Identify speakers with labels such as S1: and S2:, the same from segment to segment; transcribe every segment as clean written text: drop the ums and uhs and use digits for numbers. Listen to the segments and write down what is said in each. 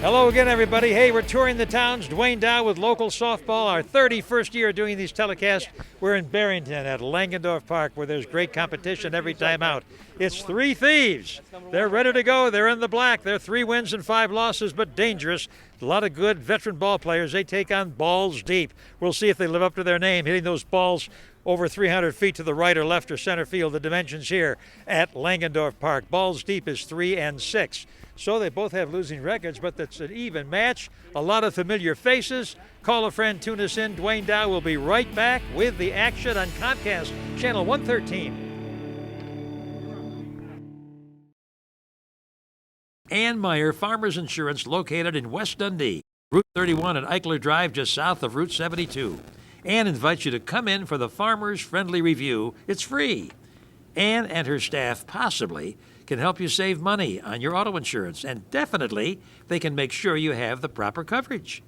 S1: Hello again, everybody. Hey, we're touring the towns. Duane Dow with local softball. Our 31st year doing these telecasts. We're in Barrington at Lagendorf Park, where there's great competition every time out. It's Three Thieves. They're ready to go. They're in the black. They're 3 wins and 5 losses, but dangerous. A lot of good veteran ball players. They take on Balls Deep. We'll see if they live up to their name, hitting those balls over 300 feet to the right or left or center field. The dimensions here at Lagendorf Park. Balls Deep is 3-6. So they both have losing records, but that's an even match. A lot of familiar faces. Call a friend, tune us in. Duane Dow will be right back with the action on Comcast, Channel 113. Ann Meyer Farmers Insurance, located in West Dundee, Route 31 and Eichler Drive, just south of Route 72. Ann invites you to come in for the Farmers Friendly Review. It's free. Ann and her staff possibly can help you save money on your auto insurance, and definitely they can make sure you have the proper coverage.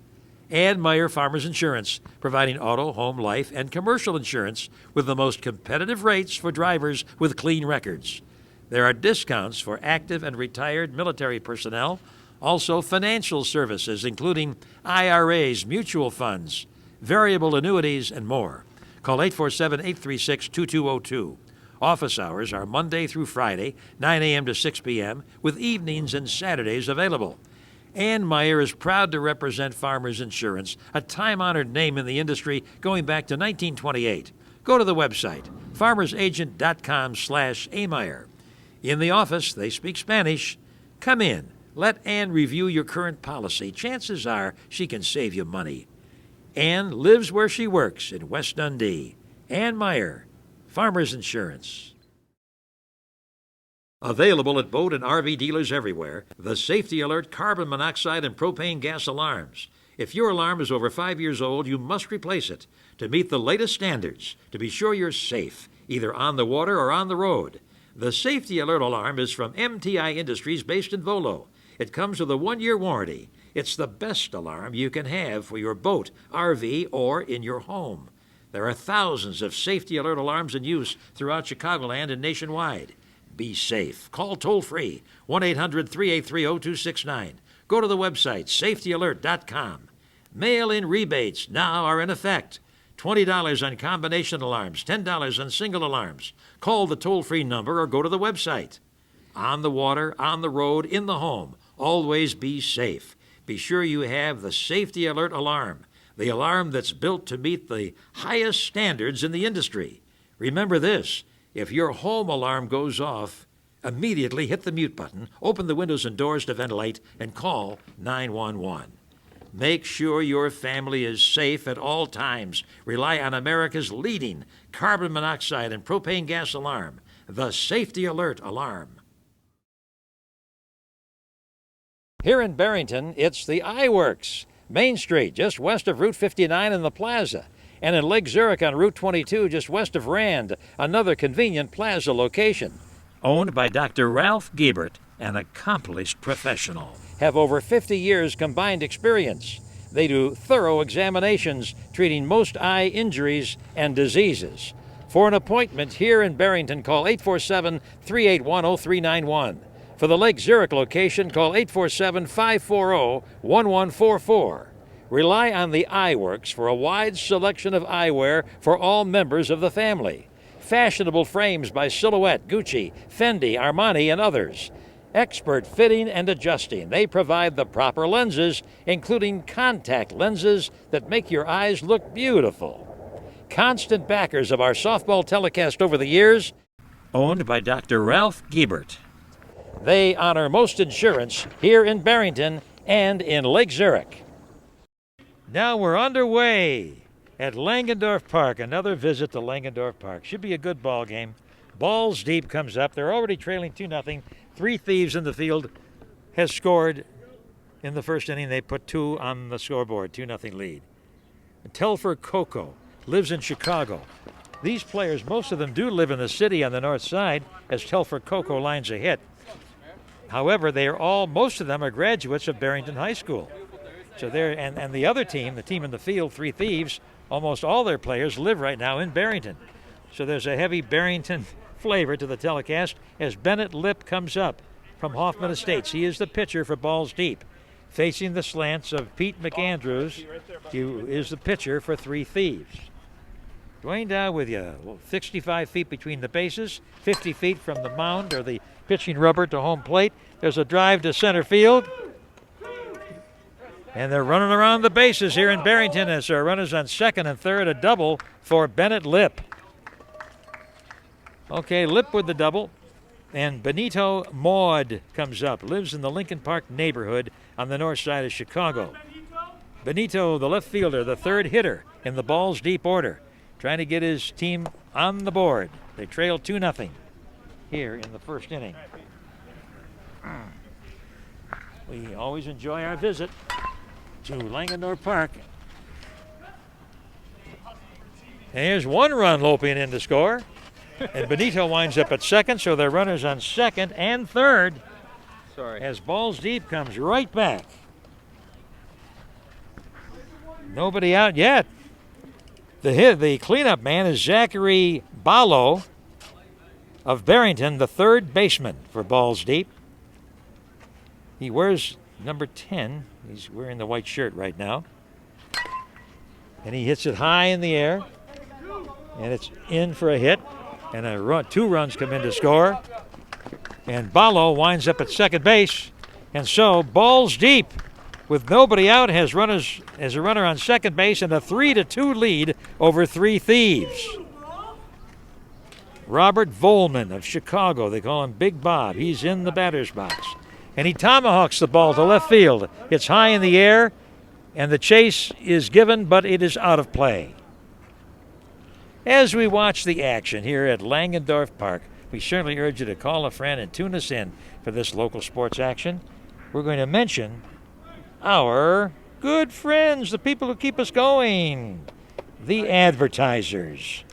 S1: Ann Meyer Farmers Insurance, providing auto, home, life, and commercial insurance with the most competitive rates for drivers with clean records. There are discounts for active and retired military personnel, also financial services, including IRAs, mutual funds, variable annuities, and more. Call 847-836-2202. Office hours are Monday through Friday, 9 a.m. to 6 p.m., with evenings and Saturdays available. Ann Meyer is proud to represent Farmers Insurance, a time-honored name in the industry going back to 1928. Go to the website, farmersagent.com/ameyer. In the office, they speak Spanish. Come in. Let Ann review your current policy. Chances are she can save you money. Ann lives where she works in West Dundee. Ann Meyer, Farmers Insurance. Available at boat and RV dealers everywhere, the Safety Alert carbon monoxide and propane gas alarms. If your alarm is over 5 years old, you must replace it to meet the latest standards to be sure you're safe, either on the water or on the road. The Safety Alert alarm is from MTI Industries based in Volo. It comes with a 1-year warranty. It's the best alarm you can have for your boat, RV, or in your home. There are thousands of Safety Alert alarms in use throughout Chicagoland and nationwide. Be safe. Call toll-free, 1-800-383-0269. Go to the website, safetyalert.com. Mail-in rebates now are in effect. $20 on combination alarms, $10 on single alarms. Call the toll-free number or go to the website. On the water, on the road, in the home, always be safe. Be sure you have the Safety Alert alarm, the alarm that's built to meet the highest standards in the industry. Remember this, if your home alarm goes off, immediately hit the mute button, open the windows and doors to ventilate, and call 911. Make sure your family is safe at all times. Rely on America's leading carbon monoxide and propane gas alarm, the Safety Alert alarm. Here in Barrington, it's the iWorks. Main Street, just west of Route 59 in the plaza. And in Lake Zurich on Route 22, just west of Rand, another convenient plaza location. Owned by Dr. Ralph Giebert, an accomplished professional. Have over 50 years combined experience. They do thorough examinations, treating most eye injuries and diseases. For an appointment here in Barrington, call 847-381-0391. For the Lake Zurich location, call 847-540-1144. Rely on the iWorks for a wide selection of eyewear for all members of the family. Fashionable frames by Silhouette, Gucci, Fendi, Armani, and others. Expert fitting and adjusting. They provide the proper lenses, including contact lenses that make your eyes look beautiful. Constant backers of our softball telecast over the years, owned by Dr. Ralph Giebert. They honor most insurance here in Barrington and in Lake Zurich. Now we're underway at Lagendorf Park. Another visit to Lagendorf Park. Should be a good ball game. Balls Deep comes up. They're already trailing 2-0. Three Thieves in the field has scored in the first inning. They put 2 on the scoreboard, 2-0 lead. Telfer Coco lives in Chicago. These players, most of them do live in the city on the north side as Telfer Coco lines a hit. However, most of them are graduates of Barrington High School. So and the other team, the team in the field, Three Thieves, almost all their players live right now in Barrington. So there's a heavy Barrington flavor to the telecast as Bennett Lipp comes up from Hoffman Estates. He is the pitcher for Balls Deep. facing the slants of Pete McAndrews, who is the pitcher for Three Thieves. Duane Dow with you, 65 feet between the bases, 50 feet from the mound or the pitching rubber to home plate. There's a drive to center field. And they're running around the bases here in Barrington as there are runners on second and third, a double for Bennett Lip. Okay, Lip with the double. And Benito Maud comes up, lives in the Lincoln Park neighborhood on the north side of Chicago. Benito, the left fielder, the third hitter in the balls deep order, trying to get his team on the board. They trail 2-0 here in the first inning. We always enjoy our visit to Lagendorf Park. And here's one run loping in to score. And Benito winds up at second, so their runners on second and third. As balls deep comes right back. Nobody out yet. The cleanup man is Zachary Ballo of Barrington, the third baseman for balls deep. He wears number 10. He's wearing the white shirt right now. And he hits it high in the air. And it's in for a hit. And 2 runs come in to score. And Ballo winds up at second base. And so, balls deep with nobody out, has a runner on second base and a 3-2 lead over Three Thieves. Robert Volman of Chicago, they call him Big Bob. He's in the batter's box. And he tomahawks the ball to left field. It's high in the air, and the chase is given, but it is out of play. As we watch the action here at Lagendorf Park, we certainly urge you to call a friend and tune us in for this local sports action. We're going to mention our good friends, the people who keep us going, the advertisers.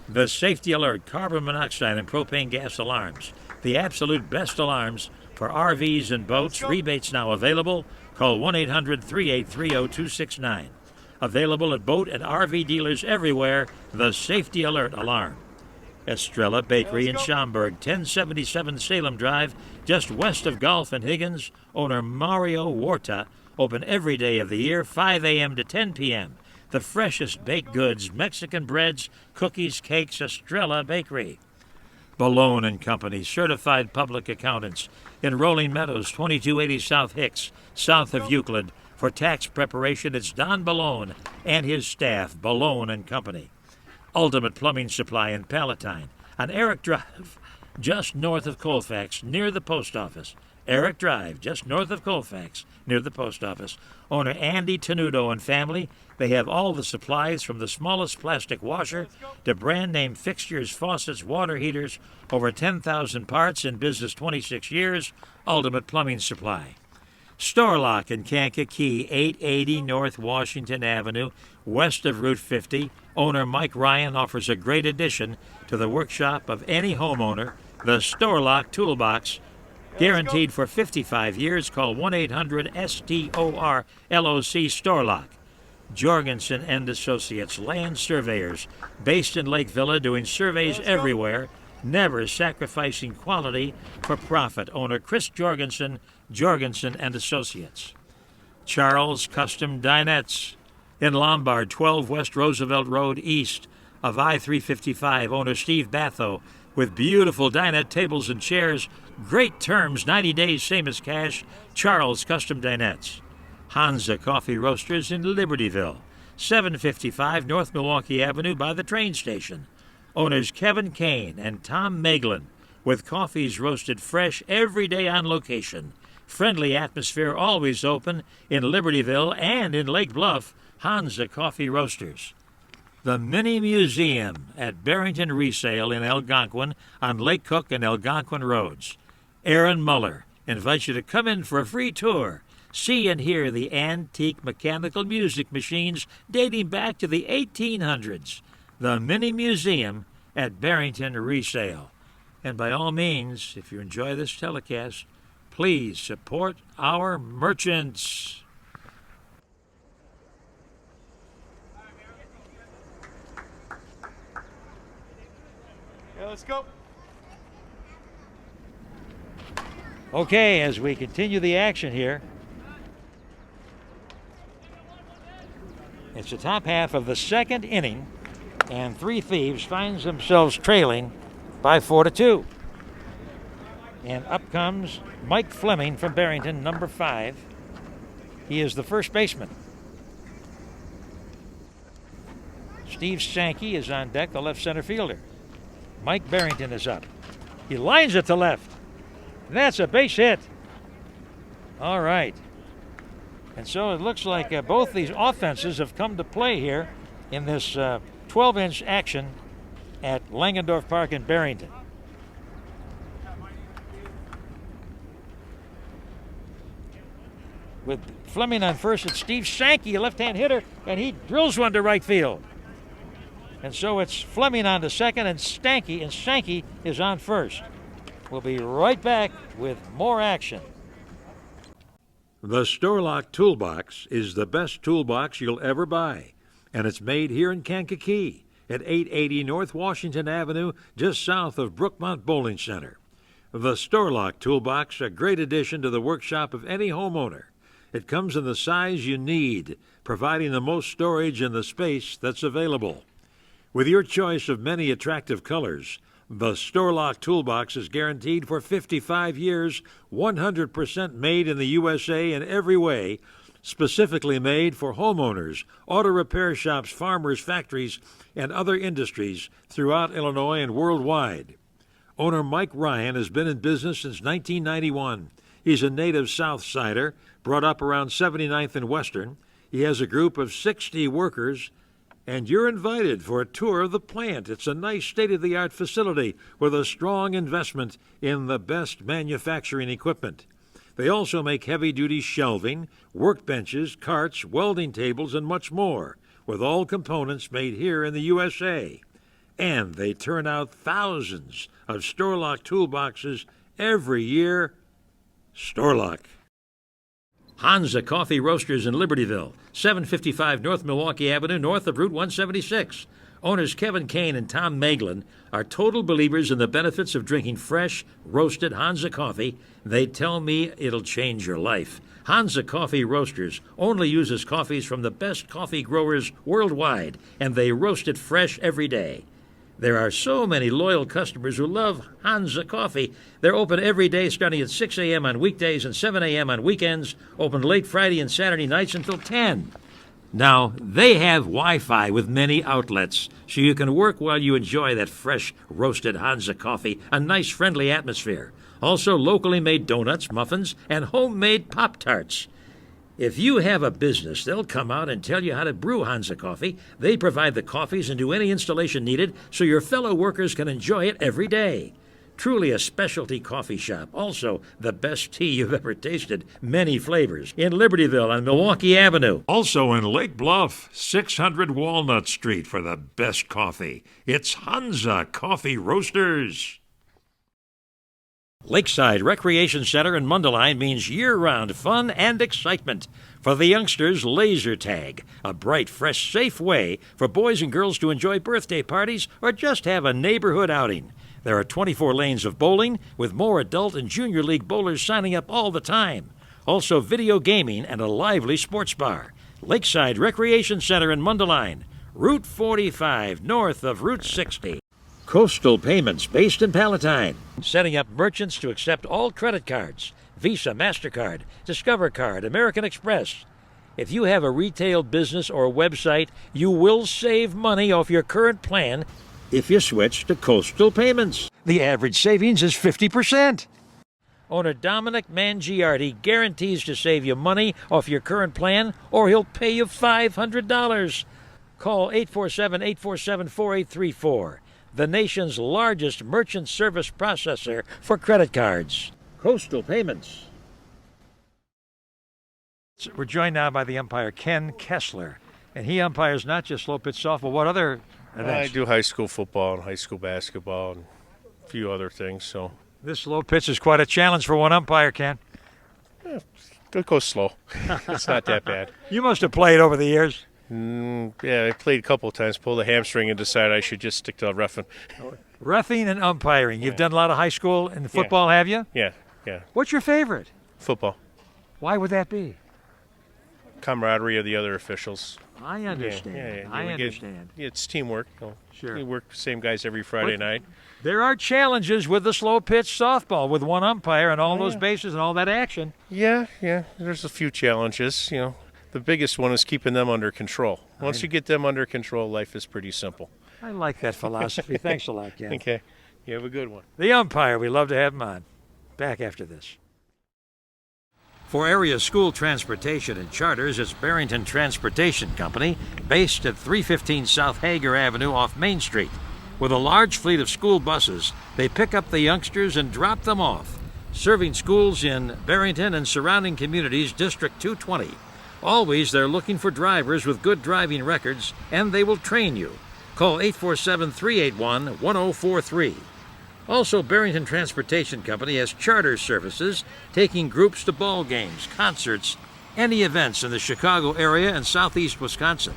S1: The Safety Alert carbon monoxide and propane gas alarms, the absolute best alarms for RVs and boats. Rebates now available. Call 1-800-383-0269. Available at boat and RV dealers everywhere. The Safety Alert alarm. Estrella Bakery in Schaumburg, 1077 Salem Drive, just west of Golf and Higgins. Owner Mario Huerta. Open every day of the year, 5 a.m. to 10 p.m. The freshest baked goods, Mexican breads, cookies, cakes, Estrella Bakery. Balone and Company, certified public accountants in Rolling Meadows, 2280 South Hicks, south of Euclid. For tax preparation, it's Don Balone and his staff, Balone and Company. Ultimate Plumbing Supply in Palatine, on Eric Drive, just north of Colfax, near the post office. Eric Drive, just north of Colfax, near the post office. Owner Andy Tenuto and family. They have all the supplies from the smallest plastic washer to brand-name fixtures, faucets, water heaters, over 10,000 parts, in business 26 years. Ultimate Plumbing Supply. Storlock in Kankakee, 880 North Washington Avenue, west of Route 50. Owner Mike Ryan offers a great addition to the workshop of any homeowner. The Storlock Toolbox, guaranteed for 55 years. Call 1-800-STOR-LOC Storlock. Jorgensen and Associates, land surveyors, based in Lake Villa, doing surveys everywhere, never sacrificing quality for profit. Owner Chris Jorgensen, Jorgensen and Associates. Charles Custom Dinettes in Lombard, 12 West Roosevelt Road, east of I-355. Owner Steve Batho, with beautiful dinette tables and chairs. Great terms, 90 days, same as cash. Charles Custom Dinettes. Hansa Coffee Roasters in Libertyville, 755 North Milwaukee Avenue by the train station. Owners Kevin Kane and Tom Meglin, with coffees roasted fresh every day on location. Friendly atmosphere, always open in Libertyville and in Lake Bluff. Hansa Coffee Roasters. The Mini Museum at Barrington Resale in Algonquin on Lake Cook and Algonquin Roads. Aaron Muller invites you to come in for a free tour. See and hear the antique mechanical music machines dating back to the 1800s. The Mini Museum at Barrington Resale. And by all means, if you enjoy this telecast, please support our merchants.
S2: Yeah, let's go.
S1: Okay, as we continue the action here, It's the top half of the second inning, and Three Thieves finds themselves trailing by 4-2. And up comes Mike Fleming from Barrington, number 5. He is the first baseman. Steve Sankey is on deck, the left center fielder. Mike Barrington is up. He lines it to left. That's a base hit. All right. And so it looks like both these offenses have come to play here in this 12-inch action at Lagendorf Park in Barrington. With Fleming on first, it's Steve Sankey, a left-hand hitter, and he drills one to right field. And so it's Fleming on to second, and Sankey is on first. We'll be right back with more action.
S3: The Storlock Toolbox is the best toolbox you'll ever buy, and it's made here in Kankakee at 880 North Washington Avenue, just south of Brookmont Bowling Center. The Storlock Toolbox, a great addition to the workshop of any homeowner. It comes in the size you need, providing the most storage in the space that's available. With your choice of many attractive colors, the Storlock Toolbox is guaranteed for 55 years, 100% made in the USA in every way, specifically made for homeowners, auto repair shops, farmers, factories, and other industries throughout Illinois and worldwide. Owner Mike Ryan has been in business since 1991. He's a native Southsider, brought up around 79th and Western. He has a group of 60 workers, and you're invited for a tour of the plant. It's a nice state-of-the-art facility with a strong investment in the best manufacturing equipment. They also make heavy-duty shelving, workbenches, carts, welding tables, and much more, with all components made here in the USA. And they turn out thousands of Storlock toolboxes every year. Storlock.
S1: Hansa Coffee Roasters in Libertyville, 755 North Milwaukee Avenue, north of Route 176. Owners Kevin Kane and Tom Maglin are total believers in the benefits of drinking fresh, roasted Hansa coffee. They tell me it'll change your life. Hansa Coffee Roasters only uses coffees from the best coffee growers worldwide, and they roast it fresh every day. There are so many loyal customers who love Hansa Coffee. They're open every day starting at 6 a.m. on weekdays and 7 a.m. on weekends, open late Friday and Saturday nights until 10. Now, they have Wi-Fi with many outlets, so you can work while you enjoy that fresh, roasted Hansa coffee, a nice, friendly atmosphere. Also, locally made donuts, muffins, and homemade Pop-Tarts. If you have a business, they'll come out and tell you how to brew Hansa coffee. They provide the coffees and do any installation needed so your fellow workers can enjoy it every day. Truly a specialty coffee shop. Also, the best tea you've ever tasted. Many flavors. In Libertyville on Milwaukee Avenue.
S3: Also in Lake Bluff, 600 Walnut Street for the best coffee. It's Hansa Coffee Roasters.
S1: Lakeside Recreation Center in Mundelein means year-round fun and excitement. For the youngsters, laser tag, a bright, fresh, safe way for boys and girls to enjoy birthday parties or just have a neighborhood outing. There are 24 lanes of bowling, with more adult and junior league bowlers signing up all the time. Also video gaming and a lively sports bar. Lakeside Recreation Center in Mundelein, Route 45, north of Route 60. Coastal Payments, based in Palatine, setting up merchants to accept all credit cards, Visa, MasterCard, Discover Card, American Express. If you have a retail business or website, you will save money off your current plan if you switch to Coastal Payments. The average savings is 50%. Owner Dominic Mangiardi guarantees to save you money off your current plan, or he'll pay you $500. Call 847-847-4834. The nation's largest merchant service processor for credit cards. Coastal Payments. We're joined now by the umpire, Ken Kessler, and he umpires not just slow pitch softball. What other events?
S2: I do high school football and high school basketball and a few other things. So
S1: This slow pitch is quite a challenge for one umpire, Ken.
S2: it goes slow. It's not that bad.
S1: You must have played over the years.
S2: Yeah, I played a couple of times, pulled a hamstring, and decided I should just stick to reffing.
S1: Reffing and umpiring. You've done a lot of high school and football, have you?
S2: Yeah.
S1: What's your favorite?
S2: Football.
S1: Why would that be?
S2: Camaraderie of the other officials.
S3: I understand.
S2: Yeah,
S3: I
S2: we
S3: understand.
S2: It's teamwork.
S3: Sure.
S2: We work same guys every Friday night.
S3: There are challenges with the slow pitch softball with one umpire and all those bases and all that action.
S2: Yeah. There's a few challenges. The biggest one is keeping them under control. Once you get them under control, life is pretty simple.
S3: I like that philosophy. Thanks a lot, Ken.
S2: Okay. You have a good one.
S3: The umpire, we love to have him on. Back after this. For area school transportation and charters, it's Barrington Transportation Company, based at 315 South Hager Avenue off Main Street. With a large fleet of school buses, they pick up the youngsters and drop them off, serving schools in Barrington and surrounding communities, District 220. Always, they're looking for drivers with good driving records, and they will train you. Call 847-381-1043. Also, Barrington Transportation Company has charter services, taking groups to ball games, concerts, any events in the Chicago area and southeast Wisconsin.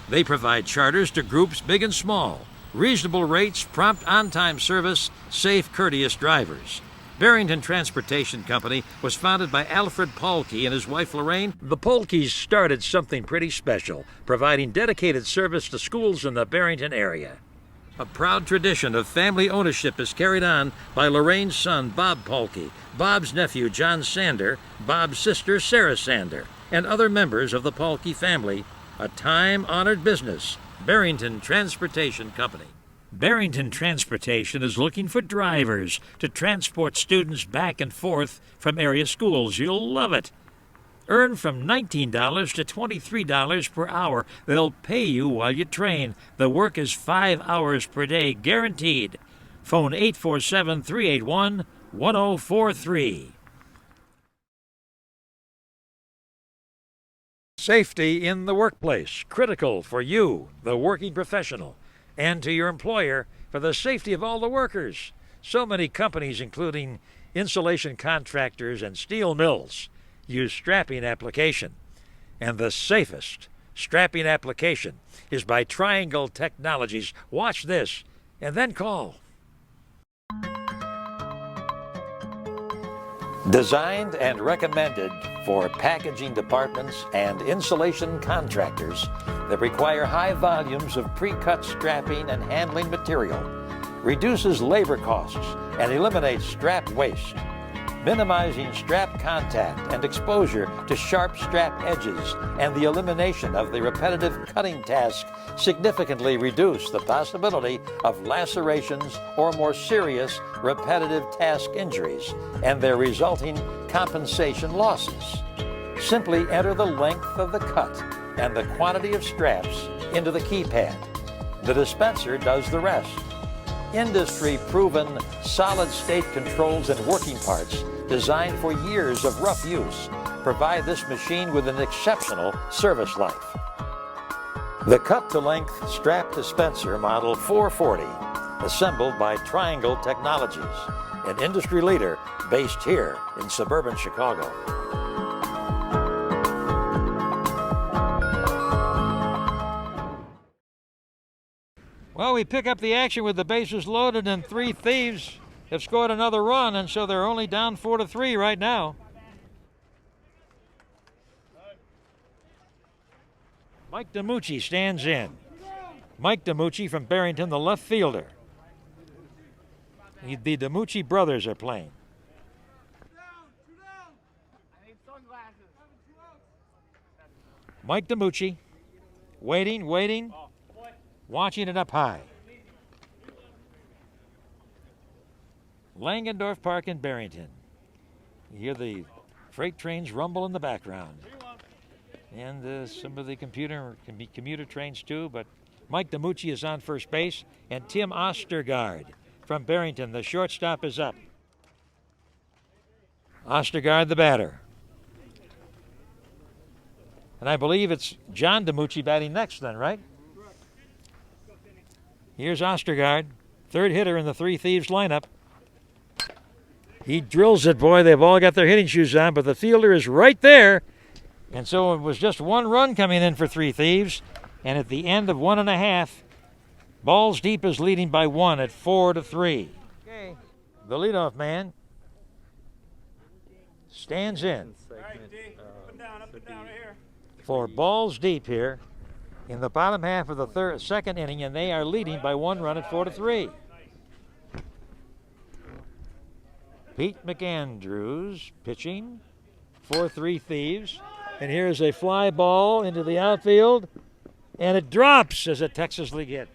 S3: They provide charters to groups big and small, reasonable rates, prompt on-time service, safe, courteous drivers. Barrington Transportation Company was founded by Alfred Pahlke and his wife Lorraine. The Pahlkes started something pretty special, providing dedicated service to schools in the Barrington area. A proud tradition of family ownership is carried on by Lorraine's son, Bob Pahlke, Bob's nephew, John Sander, Bob's sister, Sarah Sander, and other members of the Pahlke family. A time-honored business, Barrington Transportation Company. Barrington Transportation is looking for drivers to transport students back and forth from area schools. You'll love it. Earn from $19 to $23 per hour. They'll pay you while you train. The work is 5 hours per day, guaranteed. Phone 847-381-1043. Safety in the workplace, critical for you, the working professional, and to your employer for the safety of all the workers. So many companies, including insulation contractors and steel mills, use strapping application. And the safest strapping application is by Triangle Technologies. Watch this and then call. Designed and recommended for packaging departments and insulation contractors that require high volumes of pre-cut strapping and handling material, reduces labor costs and eliminates strap waste, minimizing strap contact and exposure to sharp strap edges, and the elimination of the repetitive cutting task significantly reduce the possibility of lacerations or more serious repetitive task injuries and their resulting compensation losses. Simply enter the length of the cut and the quantity of straps into the keypad. The dispenser does the rest. Industry-proven solid-state controls and working parts designed for years of rough use provide this machine with an exceptional service life. The cut-to-length strap dispenser model 440, assembled by Triangle Technologies, an industry leader based here in suburban Chicago. Well, we pick up the action with the bases loaded, and Three Thieves have scored another run, and so they're only down 4-3 right now. Mike DiMucci stands in. Mike DiMucci from Barrington, the left fielder. The DiMucci brothers are playing. Mike DiMucci, waiting, watching it up high. Lagendorf Park in Barrington. You hear the freight trains rumble in the background. And some of the commuter trains too, but Mike DiMucci is on first base, and Tim Ostergaard from Barrington, the shortstop, is up. Ostergaard, the batter. And I believe it's John DiMucci batting next then, right? Here's Ostergaard, third hitter in the Three Thieves lineup. He drills it, boy. They've all got their hitting shoes on, but the fielder is right there. And so it was just one run coming in for Three Thieves. And at the end of 1.5, Balls Deep is leading by 1 at 4-3. Okay. The leadoff man stands in for Balls Deep here.
S1: in the bottom half of the second inning, and they are leading by 1 run at 4-3. Pete McAndrews pitching for 3 Thieves. And here's a fly ball into the outfield, and it drops as a Texas League hit.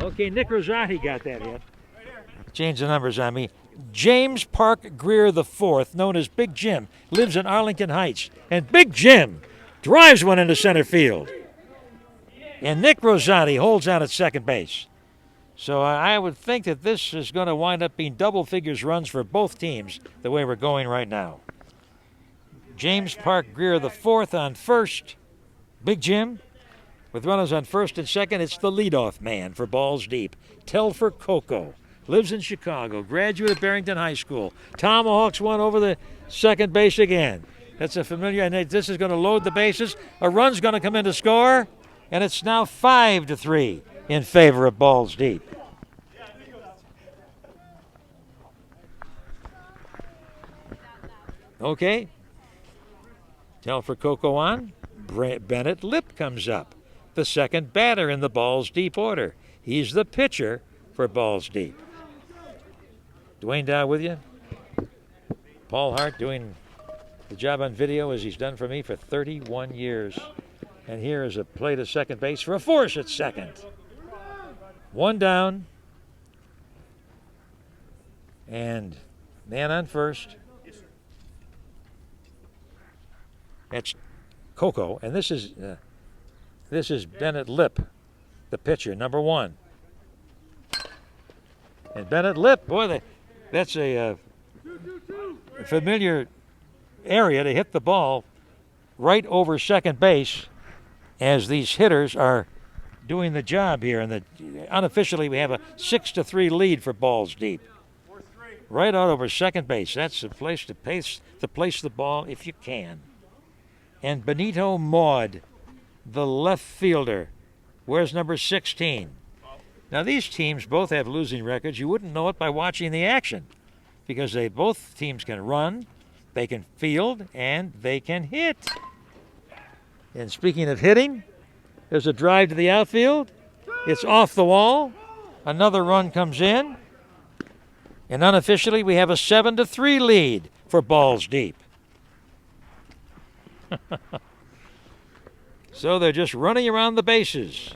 S1: Okay, Nick Rosati got that hit. Change the numbers on me. James Park Greer IV, known as Big Jim, lives in Arlington Heights. And Big Jim drives one into center field. And Nick Rosati holds out at second base. So I would think that this is going to wind up being double figures runs for both teams the way we're going right now. James Park Greer IV on first. Big Jim. With runners on first and second, it's the leadoff man for balls deep. Telfer Coco. Lives in Chicago. Graduate of Barrington High School. Tomahawks one over the second base again. That's a familiar, and this is going to load the bases. A run's going to come in to score, and it's now 5-3 in favor of balls deep. Okay. Telfer Coco on. Bennett Lip comes up, the second batter in the balls deep order. He's the pitcher for balls deep. Duane Dow with you. Paul Hart doing the job on video as he's done for me for 31 years. And here is a play to second base for a force at second. 1 down. And man on first. That's Coco, and this is Bennett Lip, the pitcher, number 1. And Bennett Lip, boy, that's a familiar area to hit the ball right over second base as these hitters are doing the job here. And unofficially, we have a 6-3 lead for balls deep. Right out over second base. That's the place to place the ball if you can. And Benito Maud, the left fielder, wears number 16. Now, these teams both have losing records. You wouldn't know it by watching the action because both teams can run, they can field, and they can hit. And speaking of hitting, there's a drive to the outfield. It's off the wall. Another run comes in. And unofficially, we have a 7-3 lead for balls deep. So they're just running around the bases.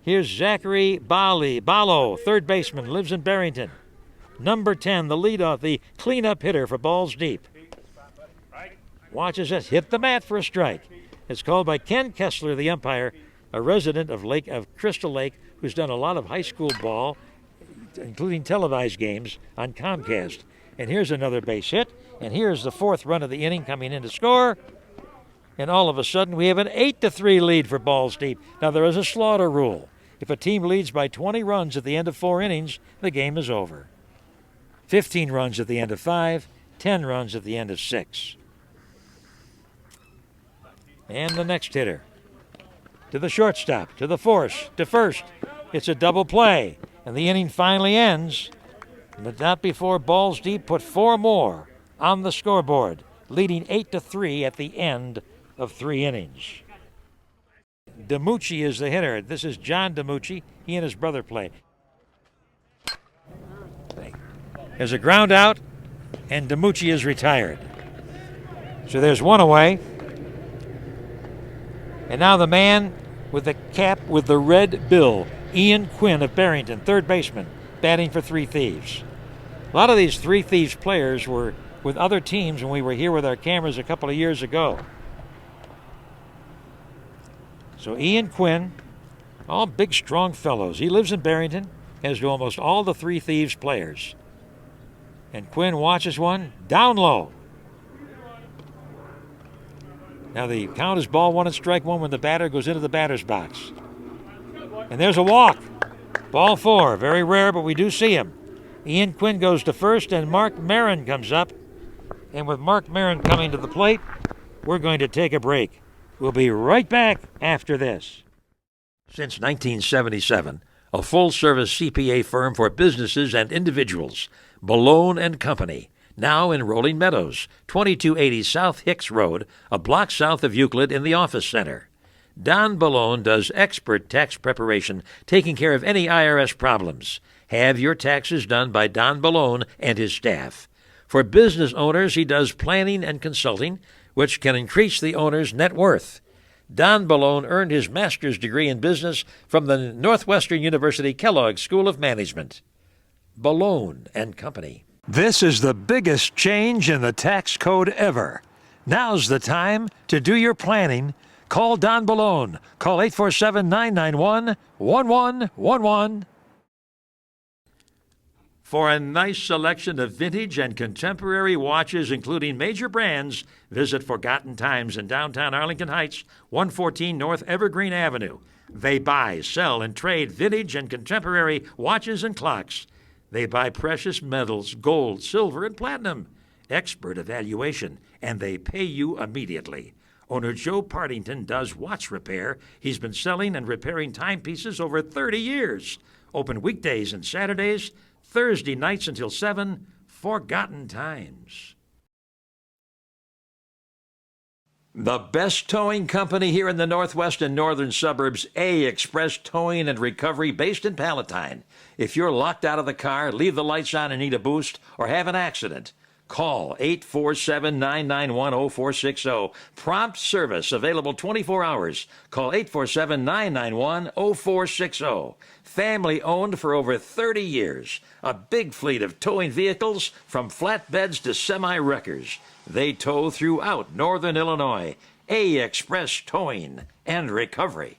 S1: Here's Zachary Ballo, third baseman, lives in Barrington. Number 10, the leadoff, the cleanup hitter for balls deep. Watches us hit the mat for a strike. It's called by Ken Kessler, the umpire, a resident of Crystal Lake, who's done a lot of high school ball, including televised games on Comcast. And here's another base hit. And here's the 4th run of the inning coming in to score. And all of a sudden, we have an 8-3 lead for balls deep. Now, there is a slaughter rule. If a team leads by 20 runs at the end of 4 innings, the game is over. 15 runs at the end of 5, 10 runs at the end of 6. And the next hitter. To the shortstop, to the force, to first. It's a double play. And the inning finally ends. But not before balls deep put 4 more on the scoreboard, leading 8-3 at the end of 3 innings. DiMucci is the hitter. This is John DiMucci. He and his brother play. There's a ground out, and DiMucci is retired. So there's 1 away. And now the man with the cap with the red bill, Ian Quinn of Barrington, third baseman, batting for 3 Thieves. A lot of these 3 Thieves players were with other teams when we were here with our cameras a couple of years ago. So Ian Quinn, all big, strong fellows. He lives in Barrington, as do almost all the 3 Thieves players. And Quinn watches one down low. Now the count is ball 1 and strike 1 when the batter goes into the batter's box. And there's a walk. Ball 4, very rare, but we do see him. Ian Quinn goes to first, and Mark Marin comes up. And with Mark Marin coming to the plate, we're going to take a break. We'll be right back after this. Since 1977, a full-service CPA firm for businesses and individuals. Balone and Company, now in Rolling Meadows, 2280 South Hicks Road, a block south of Euclid in the Office Center. Don Balone does expert tax preparation, taking care of any IRS problems. Have your taxes done by Don Balone and his staff. For business owners, he does planning and consulting, which can increase the owner's net worth. Don Balone earned his master's degree in business from the Northwestern University Kellogg School of Management. Balone and Company. This is the biggest change in the tax code ever. Now's the time to do your planning. Call Don Balone. Call 847-991-1111. For a nice selection of vintage and contemporary watches, including major brands, visit Forgotten Times in downtown Arlington Heights, 114 North Evergreen Avenue. They buy, sell, and trade vintage and contemporary watches and clocks. They buy precious metals, gold, silver, and platinum. Expert evaluation, and they pay you immediately. Owner Joe Partington does watch repair. He's been selling and repairing timepieces over 30 years. Open weekdays and Saturdays, Thursday nights until 7, Forgotten Times. The best towing company here in the northwest and northern suburbs, A Express Towing and Recovery, based in Palatine. If you're locked out of the car, leave the lights on and need a boost, or have an accident, call 847-991-0460. Prompt service available 24 hours. Call 847-991-0460. Family owned for over 30 years. A big fleet of towing vehicles from flatbeds to semi-wreckers. They tow throughout northern Illinois. A Express Towing and Recovery.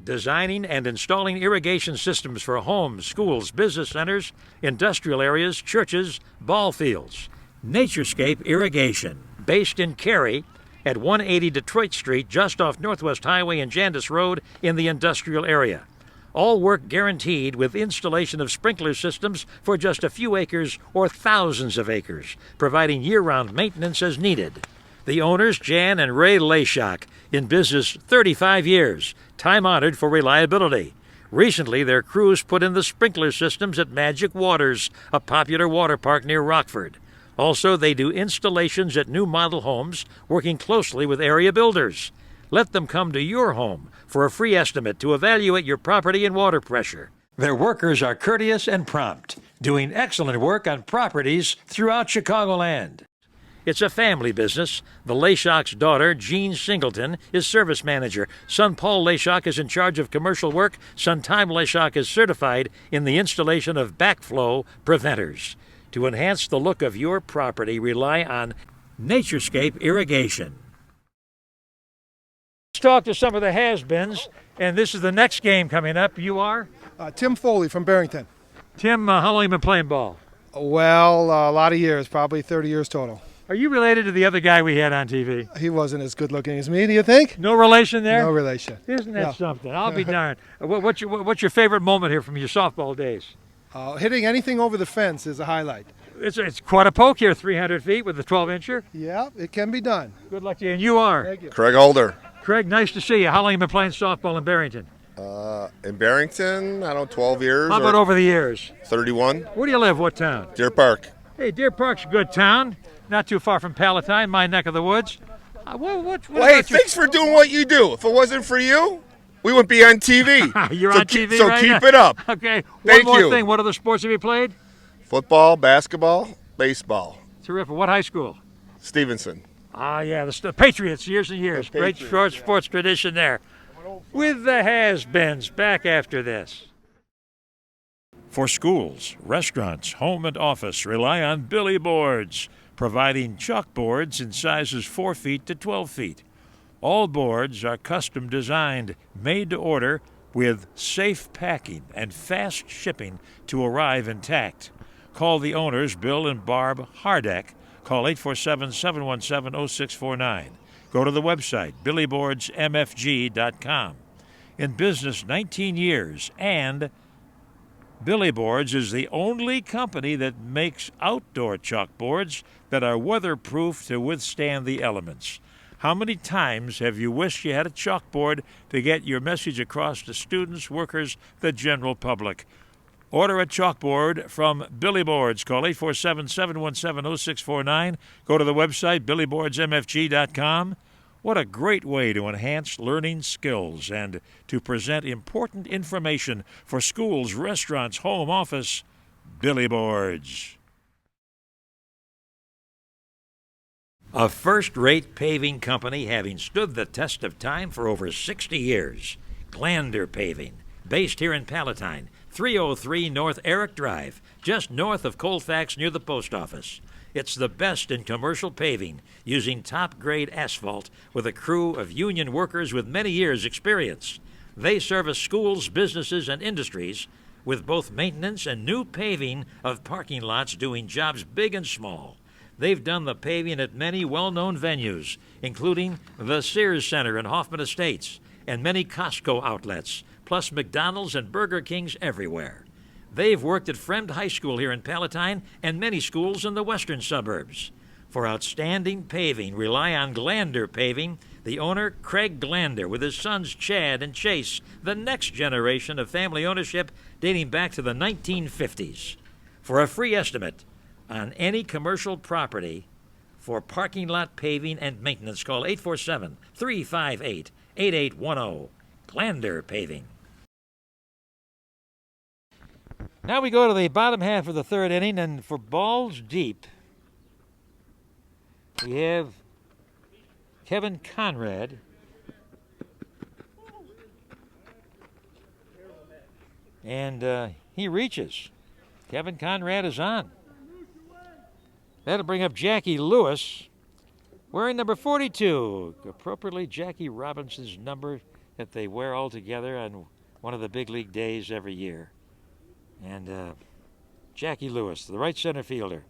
S1: Designing and installing irrigation systems for homes, schools, business centers, industrial areas, churches, ball fields. Naturescape Irrigation, based in Cary at 180 Detroit Street, just off Northwest Highway and Jandis Road in the industrial area. All work guaranteed with installation of sprinkler systems for just a few acres or thousands of acres, providing year-round maintenance as needed. The owners, Jan and Ray Leshock, in business 35 years, time-honored for reliability. Recently, their crews put in the sprinkler systems at Magic Waters, a popular water park near Rockford. Also, they do installations at new model homes, working closely with area builders. Let them come to your home for a free estimate to evaluate your property and water pressure. Their workers are courteous and prompt, doing excellent work on properties throughout Chicagoland. It's a family business. The Leshock's daughter, Jean Singleton, is service manager. Son Paul Leshock is in charge of commercial work. Son Tom Leshock is certified in the installation of backflow preventers. To enhance the look of your property, rely on Naturescape Irrigation. Let's talk to some of the has-beens, and this is the next game coming up. You are?
S4: Tim Foley from Barrington.
S1: Tim, how long have you been playing ball?
S4: Well, a lot of years, probably 30 years total.
S1: Are you related to the other guy we had on TV?
S4: He wasn't as good looking as me, do you think?
S1: No relation there?
S4: No relation.
S1: Isn't that
S4: No.
S1: something? I'll be darned. What's your favorite moment here from your softball days?
S4: Hitting anything over the fence is a highlight.
S1: It's quite a poke here, 300 feet with the 12-incher.
S4: Yeah, it can be done.
S1: Good luck to you. And you are?
S4: Thank you.
S5: Craig Holder.
S1: Craig, nice to see you. How long have you been playing softball in Barrington?
S5: In Barrington, I don't know, 12 years.
S1: How about over the years?
S5: 31.
S1: Where do you live? What town?
S5: Deer Park.
S1: Hey, Deer Park's a good town. Not too far from Palatine, my neck of the woods.
S5: Well, hey, thanks for doing what you do. If it wasn't for you, we wouldn't be on TV.
S1: You're on TV
S5: so
S1: right
S5: keep
S1: now?
S5: it up.
S1: Okay.
S5: Thank
S1: One more
S5: you.
S1: thing. What other sports have you played?
S5: Football, basketball, baseball.
S1: Terrific. What high school?
S5: Stevenson.
S1: Ah, yeah, the Patriots, years and years.
S5: The
S1: Great
S5: Patriots,
S1: sports tradition there. With the has-beens, back after this. For schools, restaurants, home and office, rely on Billy Boards, providing chalkboards in sizes 4 feet to 12 feet. All boards are custom designed, made to order, with safe packing and fast shipping to arrive intact. Call the owners, Bill and Barb Hardeck. Call 847-717-0649. Go to the website, billyboardsmfg.com. In business 19 years, and Billy Boards is the only company that makes outdoor chalkboards that are weatherproof to withstand the elements.
S3: How many times have you wished you had a chalkboard to get your message across to students, workers, the general public? Order a chalkboard from Billy Boards. Call 847-717-0649. Go to the website, billyboardsmfg.com. What a great way to enhance learning skills and to present important information for schools, restaurants, home office. Billy Boards. A first-rate paving company having stood the test of time for over 60 years. Lagendorf Paving, based here in Palatine, 303 North Eric Drive, just north of Colfax near the post office. It's the best in commercial paving, using top-grade asphalt with a crew of union workers with many years' experience. They service schools, businesses, and industries with both maintenance and new paving of parking lots, doing jobs big and small. They've done the paving at many well-known venues, including the Sears Center in Hoffman Estates and many Costco outlets, plus McDonald's and Burger Kings everywhere. They've worked at Fremd High School here in Palatine and many schools in the western suburbs. For outstanding paving, rely on Lagendorf Paving, the owner, Craig Glander, with his sons Chad and Chase, the next generation of family ownership dating back to the 1950s. For a free estimate on any commercial property for parking lot paving and maintenance, call 847-358-8810. Lagendorf Paving.
S1: Now we go to the bottom half of the third inning, and for balls deep, we have Kevin Conrad. And he reaches. Kevin Conrad is on. That'll bring up Jackie Lewis, wearing number 42, appropriately Jackie Robinson's number that they wear all together on one of the big league days every year. And Jackie Lewis, the right center fielder.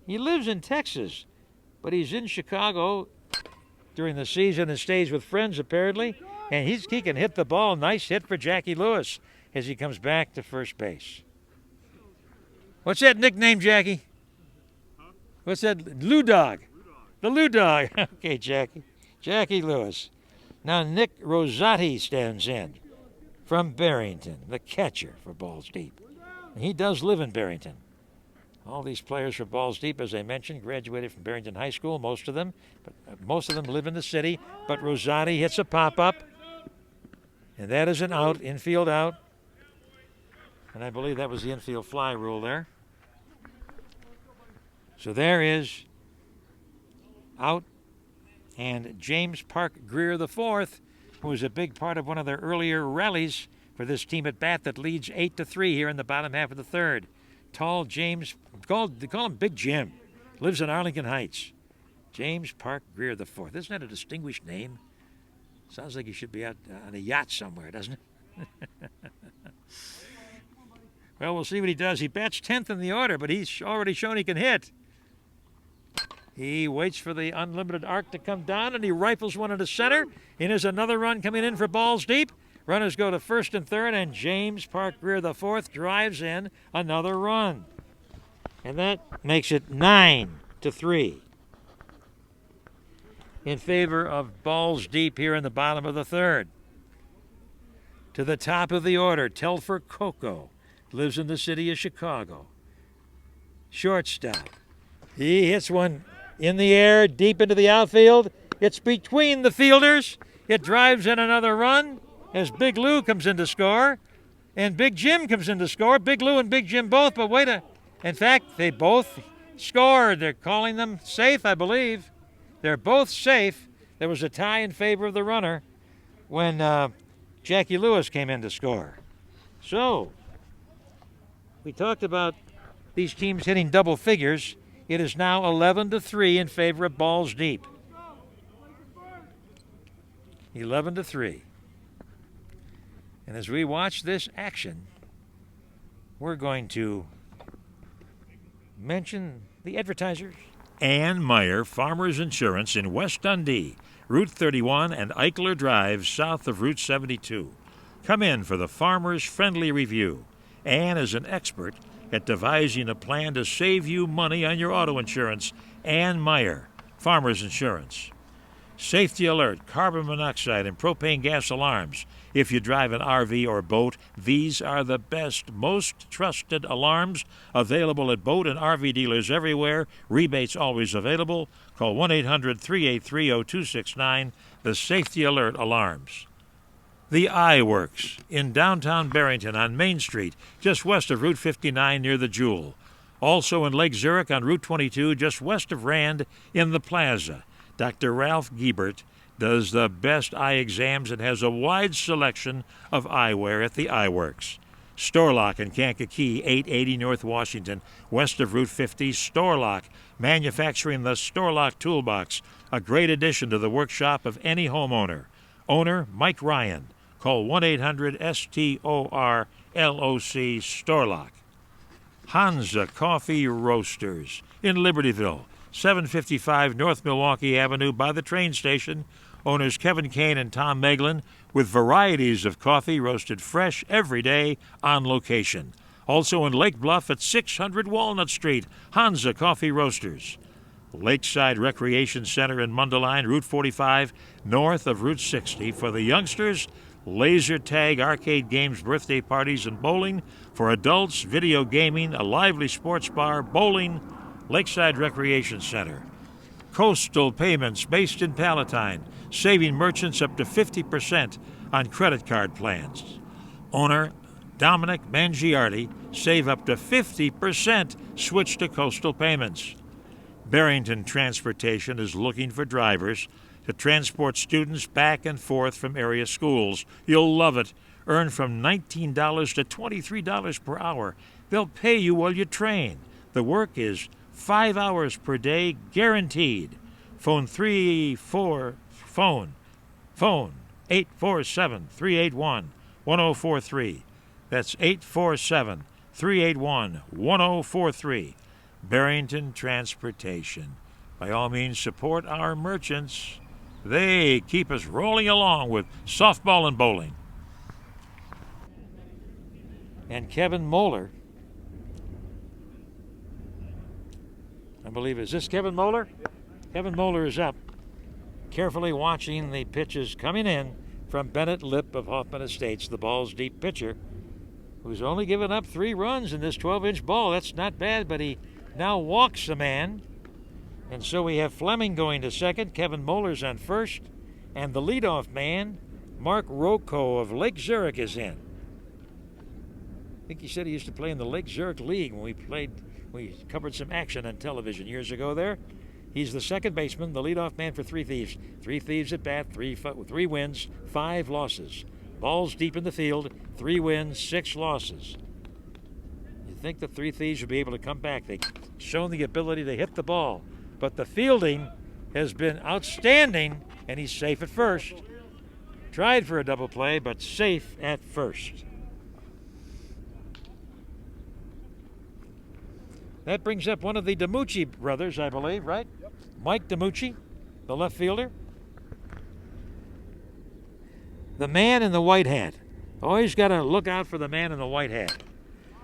S1: He lives in Texas, but he's in Chicago during the season and stays with friends apparently. And he can hit the ball. Nice hit for Jackie Lewis as he comes back to first base. What's that nickname, Jackie? What's that? Lou Dog. The Lou Dog. Okay, Jackie. Jackie Lewis. Now Nick Rosati stands in from Barrington, the catcher for balls deep. And he does live in Barrington. All these players for balls deep, as I mentioned, graduated from Barrington High School, most of them. But most of them live in the city. But Rosati hits a pop-up. And that is an out, infield out. And I believe that was the infield fly rule there. So there is out. And James Park Greer IV, who was a big part of one of their earlier rallies for this team at bat that leads 8-3 here in the bottom half of the third. Tall James, they call him Big Jim, lives in Arlington Heights. James Park Greer IV. Isn't that a distinguished name? Sounds like he should be out on a yacht somewhere, doesn't it? Well, we'll see what he does. He bats 10th in the order, but he's already shown he can hit. He waits for the unlimited arc to come down, and he rifles one into center. And there's another run coming in for balls deep. Runners go to first and third, and James Park Greer IV drives in another run. And that makes it 9-3 in favor of balls deep here in the bottom of the third. To the top of the order, Telfer Coco lives in the city of Chicago. Shortstop. He hits one in the air, deep into the outfield. It's between the fielders. It drives in another run as Big Lou comes in to score. And Big Jim comes in to score. Big Lou and Big Jim both, but in fact, they both scored. They're calling them safe, I believe. They're both safe. There was a tie in favor of the runner when Jackie Lewis came in to score. So, we talked about these teams hitting double figures. It is now 11-3 in favor of balls deep. 11-3. And as we watch this action, we're going to mention the advertisers.
S3: Ann Meyer Farmers Insurance in West Dundee, Route 31 and Eichler Drive south of Route 72. Come in for the Farmers Friendly Review. Ann is an expert at devising a plan to save you money on your auto insurance. Ann Meyer, Farmers Insurance.
S1: Safety alert, carbon monoxide, and propane gas alarms. If you drive an RV or boat, these are the best, most trusted alarms available at boat and RV dealers everywhere. Rebates always available. Call 1-800-383-0269, the Safety Alert Alarms. The Eye Works in downtown Barrington on Main Street, just west of Route 59 near the Jewel. Also in Lake Zurich on Route 22, just west of Rand in the Plaza. Dr. Ralph Giebert does the best eye exams and has a wide selection of eyewear at the Eye Works. Storlock in Kankakee, 880 North Washington, west of Route 50. Storlock, manufacturing the Storlock Toolbox, a great addition to the workshop of any homeowner. Owner, Mike Ryan. Call 1-800-STORLOC Storlock. Hansa Coffee Roasters in Libertyville, 755 North Milwaukee Avenue by the train station. Owners Kevin Kane and Tom Meglin with varieties of coffee roasted fresh every day on location. Also in Lake Bluff at 600 Walnut Street, Hansa Coffee Roasters. Lakeside Recreation Center in Mundelein, Route 45, north of Route 60. For the youngsters, laser tag, arcade games, birthday parties, and bowling. For adults, video gaming, a lively sports bar, bowling. Lakeside Recreation Center. Coastal Payments, based in Palatine, saving merchants up to 50% on credit card plans. Owner Dominic Mangiardi, save up to 50%, switch to Coastal Payments. Barrington Transportation is looking for drivers to transport students back and forth from area schools. You'll love it. Earn from $19 to $23 per hour. They'll pay you while you train. The work is 5 hours per day, guaranteed. Phone 847-381-1043. That's 847-381-1043. Barrington Transportation. By all means, support our merchants. They keep us rolling along with softball and bowling. And Kevin Moeller, I believe, is this Kevin Moeller? Kevin Moeller is up, carefully watching the pitches coming in from Bennett Lipp of Hoffman Estates, the ball's deep pitcher, who's only given up 3 runs in this 12-inch ball. That's not bad, but he now walks a man. And so we have Fleming going to second, Kevin Moeller's on first, and the leadoff man, Mark Rocco of Lake Zurich, is in. I think he said he used to play in the Lake Zurich League when we covered some action on television years ago there. He's the second baseman, the leadoff man for 3 Thieves. 3 Thieves at bat, 3 wins, 5 losses. Ball's deep in the field, 3 wins, 6 losses. You think the 3 Thieves would be able to come back. They've shown the ability to hit the ball, but the fielding has been outstanding, and he's safe at first. Tried for a double play, but safe at first. That brings up one of the DiMucci brothers, I believe, right? Yep. Mike DiMucci, the left fielder. The man in the white hat. Always got to look out for the man in the white hat.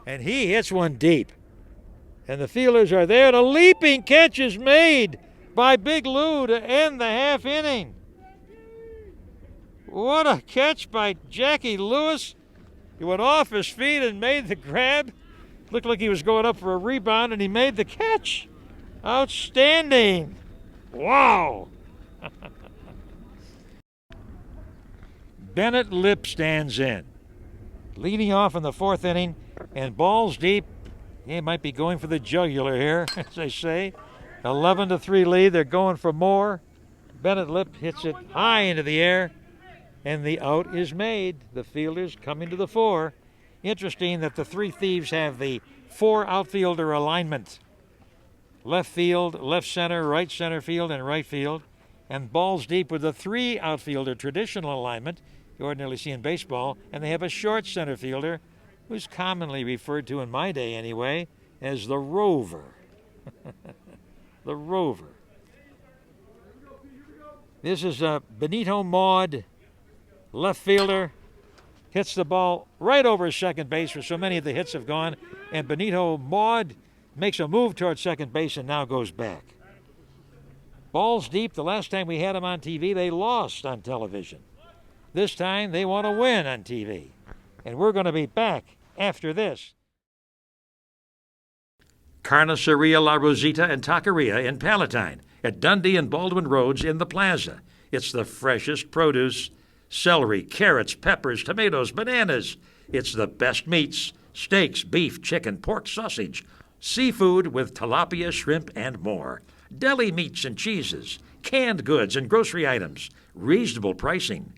S1: And he hits one deep. And the fielders are there. The leaping catch is made by Big Lou to end the half inning. What a catch by Jackie Lewis. He went off his feet and made the grab. Looked like he was going up for a rebound, and he made the catch. Outstanding. Wow. Bennett Lipp stands in. Leading off in the 4th inning, and balls deep. He might be going for the jugular here, as they say. 11-3 lead. They're going for more. Bennett Lipp hits it high into the air, and the out is made. The fielders coming to the fore. Interesting that the 3 Thieves have the 4 outfielder alignment. Left field, left center, right center field, and right field. And balls deep with the 3 outfielder traditional alignment you ordinarily see in baseball. And they have a short center fielder who's commonly referred to, in my day anyway, as the rover. The rover. This is Benito Maud, left fielder. Hits the ball right over second base where so many of the hits have gone. And Benito Maud makes a move towards second base and now goes back. Balls deep, the last time we had them on TV, they lost on television. This time, they want to win on TV. And we're going to be back after this. Carniceria La Rosita and Taqueria in Palatine, at Dundee and Baldwin Roads in the Plaza. It's the freshest produce: celery, carrots, peppers, tomatoes, bananas. It's the best meats: steaks, beef, chicken, pork, sausage, seafood with tilapia, shrimp, and more. Deli meats and cheeses, canned goods and grocery items, reasonable pricing.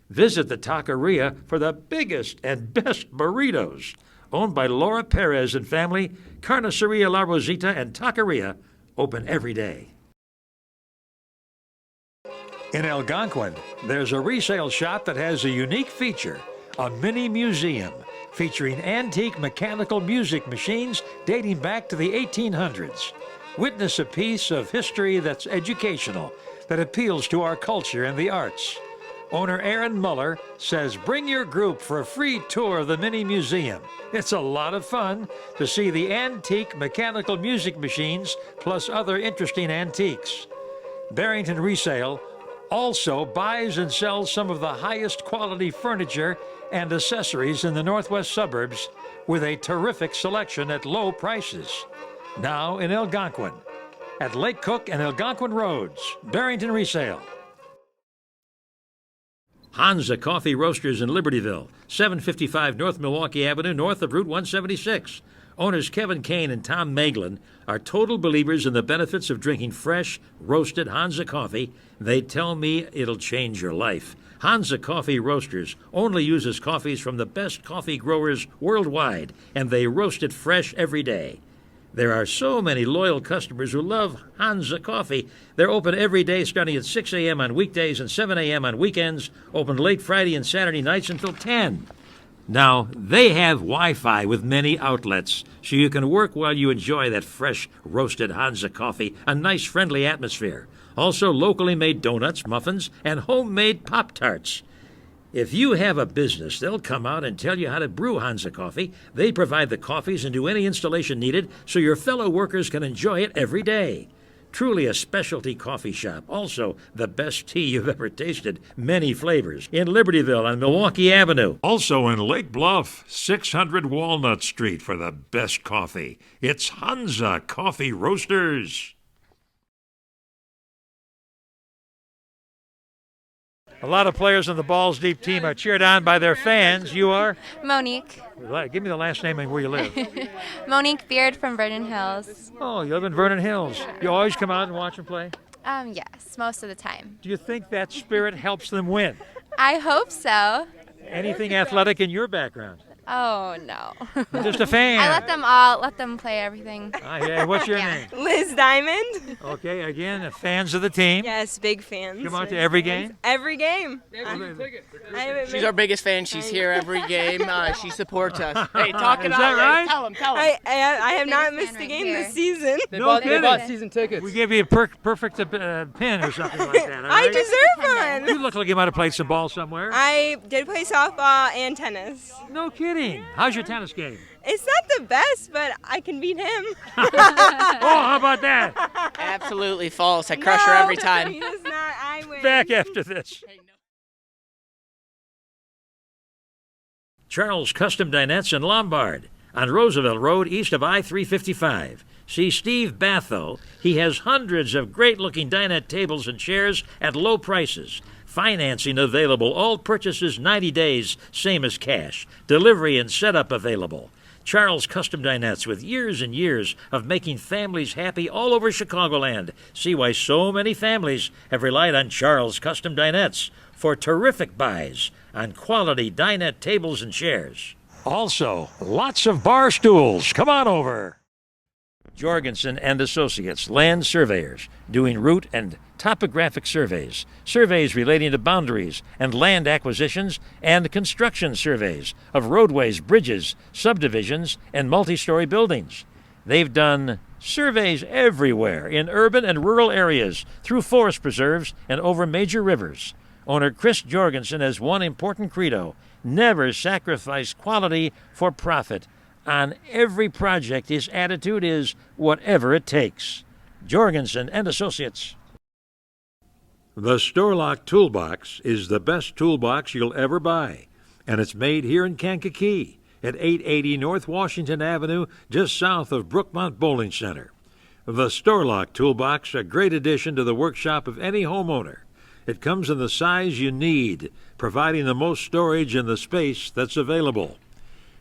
S1: Visit the Taqueria for the biggest and best burritos. Owned by Laura Perez and family, Carniceria La Rosita and Taqueria open every day. In Algonquin, there's a resale shop that has a unique feature: a mini museum featuring antique mechanical music machines dating back to the 1800s. Witness a piece of history that's educational, that appeals to our culture and the arts. Owner Aaron Muller says bring your group for a free tour of the mini museum. It's a lot of fun to see the antique mechanical music machines plus other interesting antiques. Barrington Resale also buys and sells some of the highest quality furniture and accessories in the northwest suburbs with a terrific selection at low prices. Now in Algonquin, at Lake Cook and Algonquin Roads, Barrington Resale. Hansa Coffee Roasters in Libertyville, 755 North Milwaukee Avenue, north of Route 176. Owners Kevin Kane and Tom Maglin are total believers in the benefits of drinking fresh, roasted Hansa coffee. They tell me it'll change your life. Hansa Coffee Roasters only uses coffees from the best coffee growers worldwide, and they roast it fresh every day. There are so many loyal customers who love Hansa Coffee. They're open every day starting at 6 a.m. on weekdays and 7 a.m. on weekends, open late Friday and Saturday nights until 10. Now, they have Wi-Fi with many outlets, so you can work while you enjoy that fresh, roasted Hansa coffee, a nice, friendly atmosphere. Also, locally made donuts, muffins, and homemade Pop-Tarts. If you have a business, they'll come out and tell you how to brew Hansa coffee. They provide the coffees and do any installation needed so your fellow workers can enjoy it every day. Truly a specialty coffee shop. Also, the best tea you've ever tasted. Many flavors. In Libertyville on Milwaukee Avenue. Also in Lake Bluff, 600 Walnut Street for the best coffee. It's Hansa Coffee Roasters. A lot of players on the Balls Deep team are cheered on by their fans. You are?
S6: Monique.
S1: Give me the last name and where you live.
S6: Monique Beard from Vernon Hills.
S1: Oh, you live in Vernon Hills. You always come out and watch them play?
S6: Yes, most of the time.
S1: Do you think that spirit helps them win?
S6: I hope so.
S1: Anything athletic in your background?
S6: Oh, no.
S1: You're just a fan.
S6: I let them play everything.
S1: Yeah. What's your name?
S7: Liz Diamond.
S1: Okay, again, fans of the team.
S7: Yes, big fans.
S1: Come out to every game?
S7: Every game.
S8: She's our biggest fan. She's here every game. She supports us. Hey, talk it
S1: Is
S8: out.
S1: that right?
S8: Tell him.
S7: I have not
S6: Biggest
S7: missed
S6: fan
S7: a
S6: right
S7: game
S6: here.
S7: this season.
S8: They
S1: No
S8: bought
S1: kidding.
S8: season tickets.
S1: We gave you a perfect pin or something like that. All
S7: I
S1: right?
S7: deserve
S1: You
S7: one.
S1: look like you might have played some ball somewhere.
S7: I did play softball and tennis.
S1: No kidding. How's your tennis game?
S7: It's not the best, but I can beat him.
S1: Oh, how about that?
S8: Absolutely false. I crush her every time.
S7: He does not. I win.
S1: Back after this. Charles Custom Dinettes in Lombard on Roosevelt Road east of I-355. See Steve Batho. He has hundreds of great-looking dinette tables and chairs at low prices. Financing available. All purchases 90 days, same as cash. Delivery and setup available. Charles Custom Dinettes, with years and years of making families happy all over Chicagoland. See why so many families have relied on Charles Custom Dinettes for terrific buys on quality dinette tables and chairs. Also, lots of bar stools. Come on over. Jorgensen and Associates, land surveyors, doing route and topographic surveys, surveys relating to boundaries and land acquisitions, and construction surveys of roadways, bridges, subdivisions, and multi-story buildings. They've done surveys everywhere in urban and rural areas, through forest preserves, and over major rivers. Owner Chris Jorgensen has one important credo: never sacrifice quality for profit. On every project, his attitude is whatever it takes. Jorgensen and Associates.
S3: The Storlock Toolbox is the best toolbox you'll ever buy, and it's made here in Kankakee at 880 North Washington Avenue, just south of Brookmont Bowling Center. The Storlock Toolbox, a great addition to the workshop of any homeowner. It comes in the size you need, providing the most storage in the space that's available.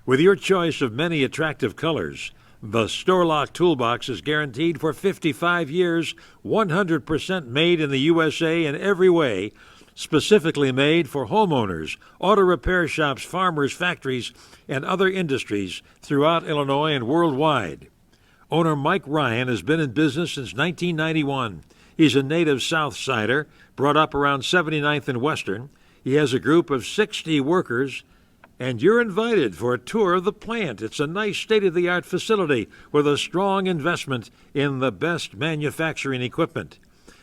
S3: With your choice of many attractive colors, the Storlock Toolbox is guaranteed for 55 years, 100% made in the USA in every way, specifically made for homeowners, auto repair shops, farmers, factories, and other industries throughout Illinois and worldwide. Owner Mike Ryan has been in business since 1991. He's a native South Sider, brought up around 79th and Western. He has a group of 60 workers, and you're invited for a tour of the plant. It's a nice state-of-the-art facility with a strong investment in the best manufacturing equipment.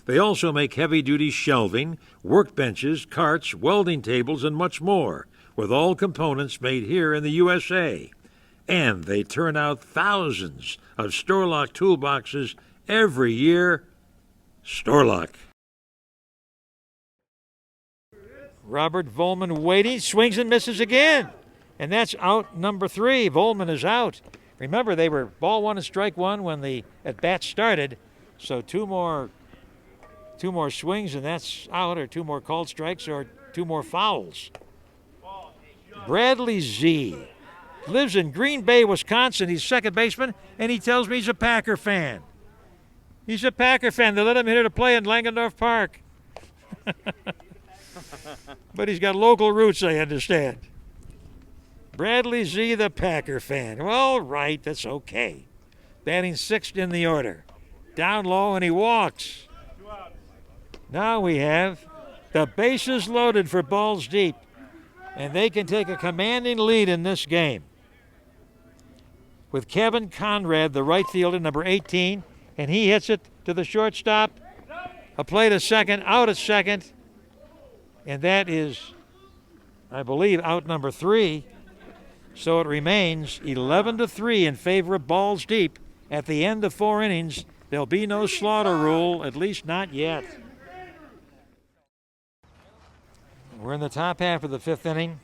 S3: They also make heavy-duty shelving, workbenches, carts, welding tables, and much more, with all components made here in the USA. And they turn out thousands of Storlock toolboxes every year. Storlock.
S1: Robert Volman waiting, swings and misses again. And that's out number 3. Volman is out. Remember, they were ball 1 and strike 1 when the at-bat started. So two more swings and that's out, or 2 more called strikes, or 2 more fouls. Bradley Z lives in Green Bay, Wisconsin. He's second baseman, and he tells me he's a Packer fan. He's a Packer fan. They let him here to play in Lagendorf Park. But he's got local roots, I understand. Bradley Z, the Packer fan. Well, right, that's okay. Batting 6th in the order. Down low, and he walks. Now we have the bases loaded for balls deep, and they can take a commanding lead in this game. With Kevin Conrad, the right fielder, number 18, and he hits it to the shortstop. A play to second, out at second. And that is, I believe, out number 3. So it remains 11-3 in favor of balls deep. At the end of 4 innings, there'll be no slaughter rule, at least not yet. We're in the top half of the 5th inning.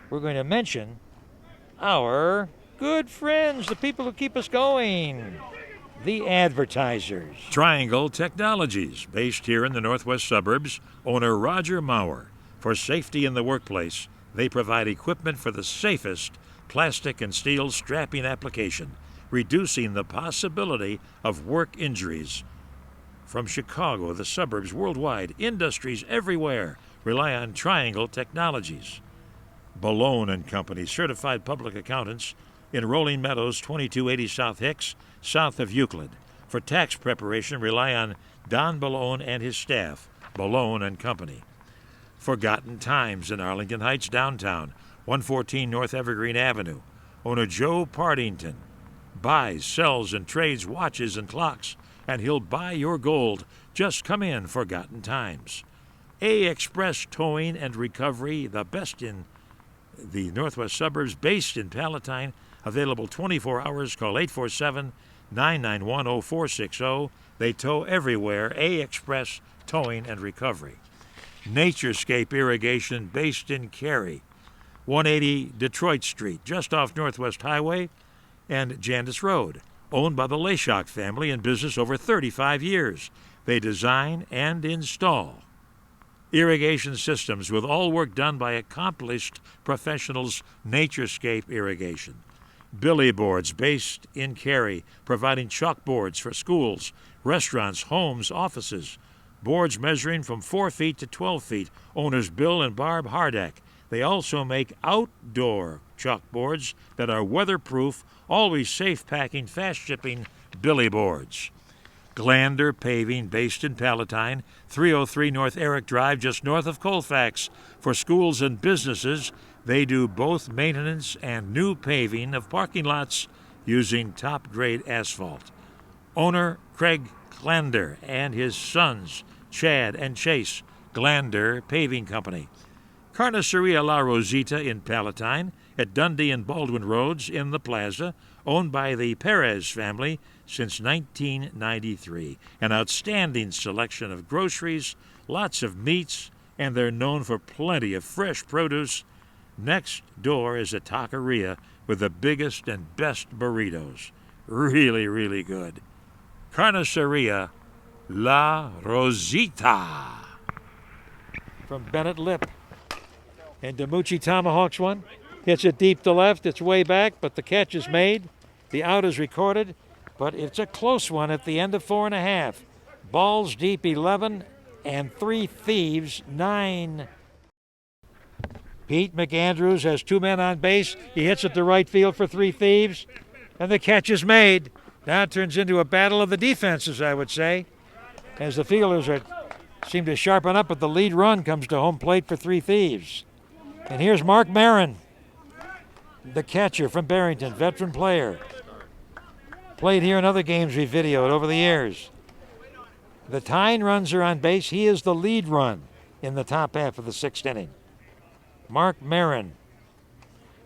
S1: We're going to mention our good friends, the people who keep us going, the advertisers.
S3: Triangle Technologies, based here in the northwest suburbs. Owner Roger Maurer. For safety in the workplace, they provide equipment for the safest plastic and steel strapping application, reducing the possibility of work injuries. From Chicago, the suburbs, worldwide, industries everywhere rely on Triangle Technologies. Balone and Company, certified public accountants in Rolling Meadows, 2280 South Hicks, south of Euclid. For tax preparation, rely on Don Balone and his staff, Balone and Company. Forgotten Times in Arlington Heights, downtown, 114 North Evergreen Avenue. Owner Joe Partington buys, sells, and trades watches and clocks, and he'll buy your gold. Just come in, Forgotten Times. A Express Towing and Recovery, the best in the northwest suburbs, based in Palatine, available 24 hours. Call 847-991-0460. They tow everywhere. A Express Towing and Recovery. Naturescape Irrigation, based in Cary, 180 Detroit Street, just off Northwest Highway and Jandis Road. Owned by the Leshock family, in business over 35 years. They design and install irrigation systems with all work done by accomplished professionals. Naturescape Irrigation. Billy Boards, based in Cary, providing chalkboards for schools, restaurants, homes, offices. Boards measuring from 4 feet to 12 feet. Owners Bill and Barb Hardak. They also make outdoor chalkboards that are weatherproof, always safe packing, fast shipping Billy Boards. Glander Paving, based in Palatine, 303 North Eric Drive, just north of Colfax. For schools and businesses, they do both maintenance and new paving of parking lots using top-grade asphalt. Owner Craig Glander and his sons, Chad and Chase, Glander Paving Company. Carniceria La Rosita in Palatine, at Dundee and Baldwin Roads in the Plaza, owned by the Perez family since 1993. An outstanding selection of groceries, lots of meats, and they're known for plenty of fresh produce. Next door is a taqueria with the biggest and best burritos. Really, really good. Carniceria La Rosita.
S1: From Bennett Lip. And DiMucci tomahawks one. Hits it deep to left. It's way back, but the catch is made. The out is recorded, but it's a close one at the end of 4.5. Balls deep 11 and 3 thieves 9. Pete McAndrews has 2 men on base. He hits it to right field for 3 thieves, and the catch is made. Now it turns into a battle of the defenses, I would say, as the fielders seem to sharpen up, but the lead run comes to home plate for 3 thieves. And here's Mark Marin, the catcher from Barrington, veteran player. Played here in other games we videoed over the years. The tying runs are on base. He is the lead run in the top half of the 6th inning. Mark Marin,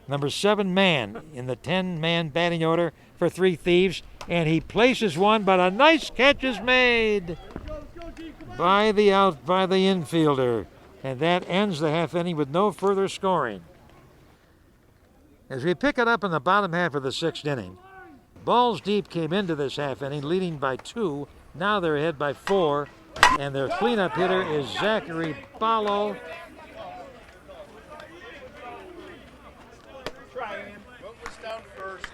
S1: number 7 man in the 10-man batting order for 3 thieves, and he places one, but a nice catch is made by the infielder, and that ends the half inning with no further scoring. As we pick it up in the bottom half of the 6th inning, Balls Deep came into this half inning leading by 2. Now they're ahead by 4, and their cleanup hitter is Zachary Ballo.
S2: What was down first?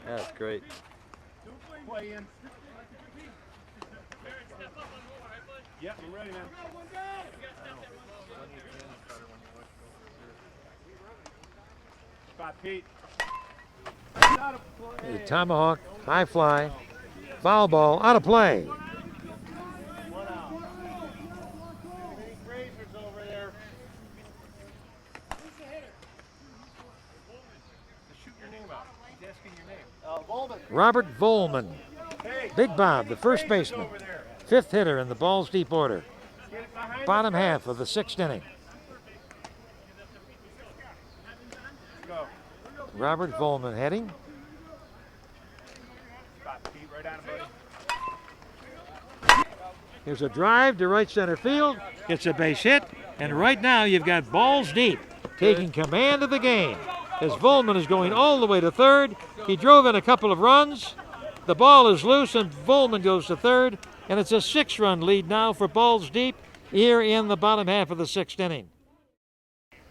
S1: That's great.
S2: Play in. Yep, we're ready, man. Spot Pete.
S1: The tomahawk, high fly, foul ball, out of play.
S2: One out. Any grazers over there? Who's the hitter? Just shoot your name out. He's asking your name. Volman.
S1: Robert Volman.
S2: Hey,
S1: Big Bob, the first baseman,
S2: over there.
S1: 5th hitter in the Balls Deep order.
S2: Get it behind
S1: Bottom
S2: the
S1: half of the 6th inning.
S2: Go.
S1: Robert Volman heading.
S2: Spot Pete right on it, buddy.
S1: Here's a drive to right center field. It's a base hit, and right now you've got Balls Deep taking command of the game. As Volman is going all the way to third, he drove in a couple of runs. The ball is loose, and Volman goes to third, and it's a 6-run lead now for Balls Deep here in the bottom half of the 6th inning.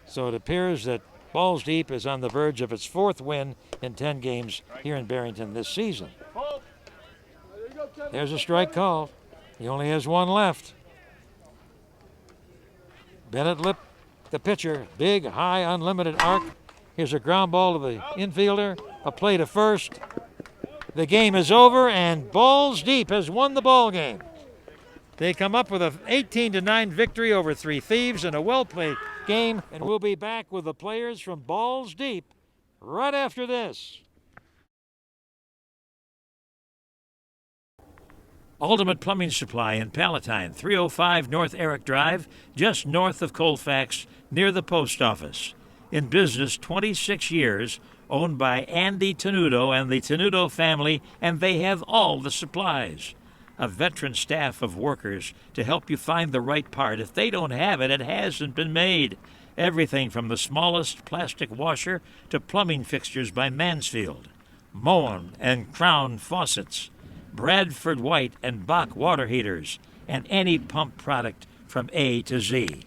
S1: So it appears that Balls Deep is on the verge of its 4th win in 10 games here in Barrington this season. There's a strike call. He only has 1 left. Bennett Lip, the pitcher, big, high, unlimited arc. Here's a ground ball to the infielder, a play to first. The game is over, and Balls Deep has won the ball game. They come up with an 18-9 victory over 3 thieves in a well-played game, and we'll be back with the players from Balls Deep right after this. Ultimate Plumbing Supply in Palatine, 305 North Eric Drive, just north of Colfax, near the post office. In business 26 years, owned by Andy Tenuto and the Tenuto family, and they have all the supplies. A veteran staff of workers to help you find the right part. If they don't have it, it hasn't been made. Everything from the smallest plastic washer to plumbing fixtures by Mansfield, Moen and Crown faucets, Bradford White and Bach water heaters, and any pump product from A to Z.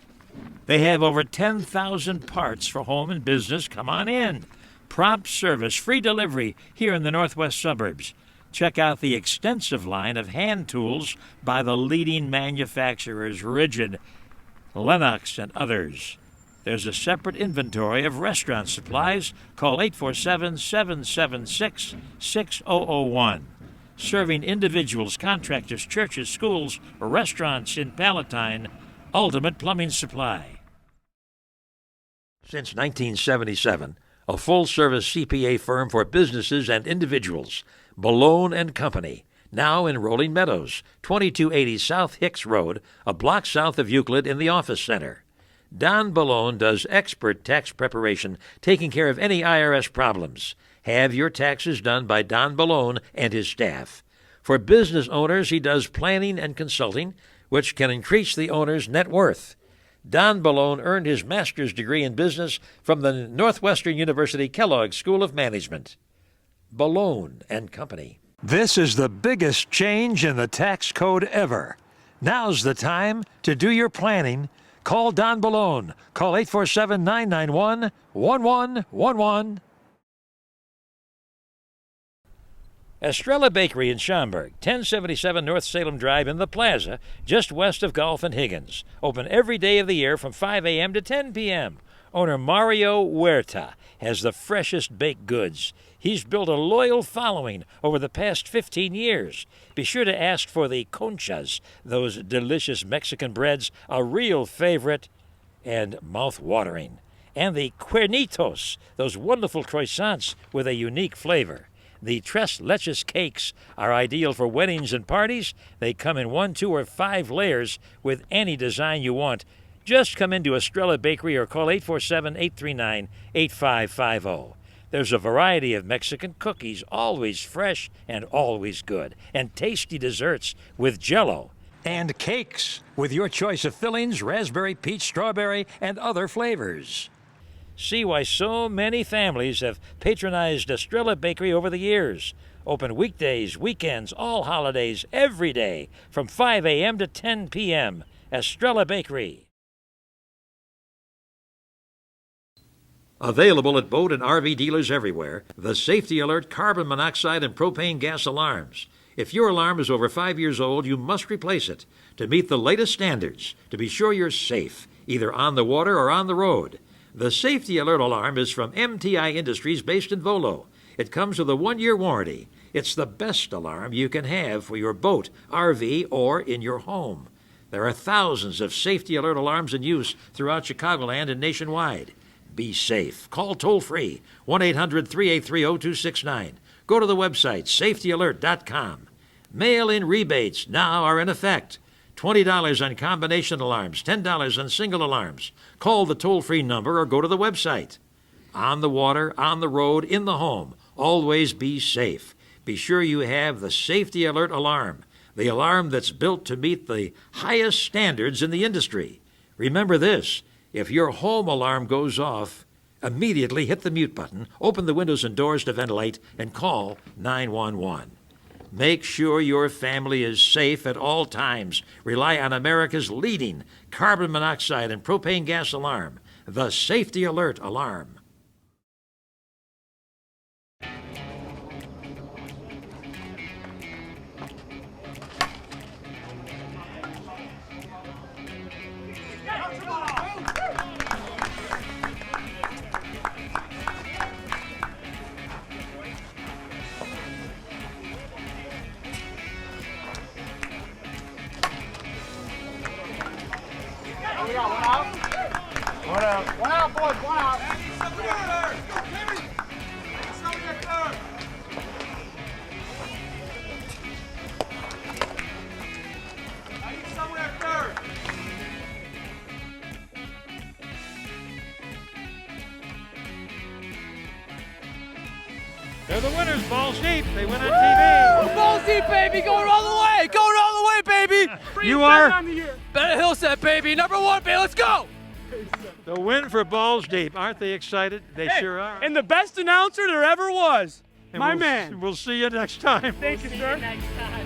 S1: They have over 10,000 parts for home and business. Come on in. Prompt service, free delivery here in the northwest suburbs. Check out the extensive line of hand tools by the leading manufacturers, Rigid, Lennox, and others. There's a separate inventory of restaurant supplies. Call 847-776-6001. Serving individuals, contractors, churches, schools, restaurants in Palatine, Ultimate Plumbing Supply. Since 1977, a full-service CPA firm for businesses and individuals, Malone and Company, now in Rolling Meadows, 2280 South Hicks Road, a block south of Euclid in the office center. Don Balone does expert tax preparation, taking care of any IRS problems. Have your taxes done by Don Balone and his staff. For business owners, he does planning and consulting, which can increase the owner's net worth. Don Balone earned his master's degree in business from the Northwestern University Kellogg School of Management. Balone and Company. This is the biggest change in the tax code ever. Now's the time to do your planning. Call Don Balone. Call 847-991-1111. Estrella Bakery in Schaumburg, 1077 North Salem Drive in the Plaza, just west of Golf and Higgins. Open every day of the year from 5 a.m. to 10 p.m. Owner Mario Huerta has the freshest baked goods. He's built a loyal following over the past 15 years. Be sure to ask for the conchas, those delicious Mexican breads, a real favorite and mouth-watering. And the cuernitos, those wonderful croissants with a unique flavor. The tres leches cakes are ideal for weddings and parties. They come in 1, 2, or 5 layers with any design you want. Just come into Estrella Bakery or call 847-839-8550. There's a variety of Mexican cookies, always fresh and always good, and tasty desserts with Jell-O. And cakes with your choice of fillings, raspberry, peach, strawberry, and other flavors. See why so many families have patronized Estrella Bakery over the years. Open weekdays, weekends, all holidays, every day, from 5 a.m. to 10 p.m. Estrella Bakery. Available at boat and RV dealers everywhere, the Safety Alert carbon monoxide and propane gas alarms. If your alarm is over 5 years old, you must replace it to meet the latest standards, to be sure you're safe, either on the water or on the road. The Safety Alert alarm is from MTI Industries based in Volo. It comes with a 1-year warranty. It's the best alarm you can have for your boat, RV, or in your home. There are thousands of Safety Alert alarms in use throughout Chicagoland and nationwide. Be safe. Call toll-free, 1-800-383-0269. Go to the website, safetyalert.com. Mail-in rebates now are in effect. $20 on combination alarms, $10 on single alarms. Call the toll-free number or go to the website. On the water, on the road, in the home, always be safe. Be sure you have the Safety Alert alarm, the alarm that's built to meet the highest standards in the industry. Remember this, if your home alarm goes off, immediately hit the mute button, open the windows and doors to ventilate, and call 911. Make sure your family is safe at all times. Rely on America's leading carbon monoxide and propane gas alarm, the Safety Alert alarm.
S4: One out, boys, one out.
S1: They're the winners, balls deep. They win on TV.
S8: Balls deep, baby, going all the way, baby.
S1: You are
S8: Better Hill set, baby. Number 1, baby. Let's go.
S1: the win for balls deep. Aren't they excited? They sure are.
S9: And the best announcer there ever was.
S1: And
S9: My
S1: we'll,
S9: man.
S1: We'll see you next time.
S9: Thank you, sir.
S10: Next time.